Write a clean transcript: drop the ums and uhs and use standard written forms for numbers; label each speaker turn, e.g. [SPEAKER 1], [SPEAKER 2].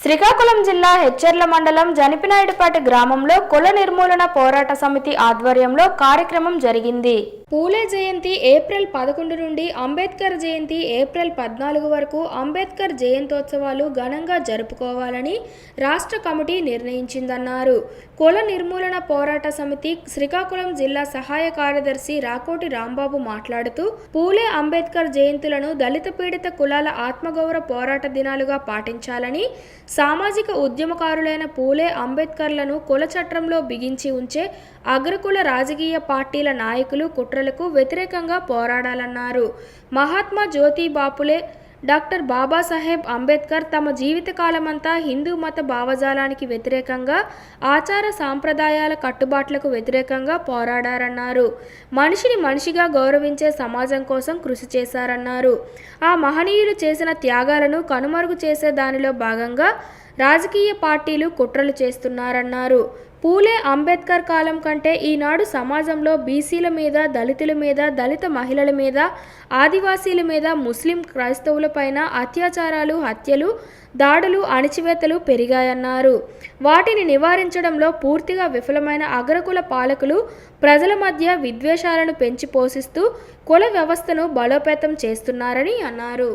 [SPEAKER 1] శ్రీకాకుళం జిల్లా హెచ్చర్ల మండలం జనిపినాయుడుపేట గ్రామంలో కుల నిర్మూలన పోరాట సమితి ఆధ్వర్యంలో కార్యక్రమం జరిగింది. పూలే జయంతి ఏప్రిల్ 11 నుండి అంబేద్కర్ జయంతి ఏప్రిల్ 14 వరకు అంబేద్కర్ జయంతోత్సవాలు ఘనంగా జరుపుకోవాలని రాష్ట్ర కమిటీ నిర్ణయించిందన్నారు. కుల నిర్మూలన పోరాట సమితి శ్రీకాకుళం జిల్లా సహాయ కార్యదర్శి రాకోటి రాంబాబు మాట్లాడుతూ, పూలే అంబేద్కర్ జయంతులను దళిత పీడిత కులాల ఆత్మగౌరవ పోరాట దినాలుగా పాటించాలని, సామాజిక ఉద్యమకారులైన పూలే అంబేద్కర్లను కుల చట్రంలో బిగించి ఉంచే అగ్రకుల రాజకీయ పార్టీల నాయకులు కుట్రలకు వ్యతిరేకంగా పోరాడాలన్నారు. మహాత్మా జ్యోతిబా ఫులే, డాక్టర్ బాబాసాహెబ్ అంబేద్కర్ తమ జీవితకాలమంతా హిందూ మత భావజాలానికి వ్యతిరేకంగా, ఆచార సాంప్రదాయాల కట్టుబాట్లకు వ్యతిరేకంగా పోరాడారన్నారు. మనిషిని మనిషిగా గౌరవించే సమాజం కోసం కృషి చేశారన్నారు. ఆ మహనీయులు చేసిన త్యాగాలను కనుమరుగు చేసే దానిలో భాగంగా రాజకీయ పార్టీలు కుట్రలు చేస్తున్నారన్నారు. పూలే అంబేద్కర్ కాలం కంటే ఈనాడు సమాజంలో బీసీల మీద, దళితుల మీద, దళిత మహిళల మీద, ఆదివాసీల మీద, ముస్లిం క్రైస్తవులపైన అత్యాచారాలు, హత్యలు, దాడులు, అణిచివేతలు పెరిగాయన్నారు. వాటిని నివారించడంలో పూర్తిగా విఫలమైన అగ్రకుల పాలకులు ప్రజల మధ్య విద్వేషాలను పెంచి పోషిస్తూ కుల వ్యవస్థను బలోపేతం చేస్తున్నారని అన్నారు.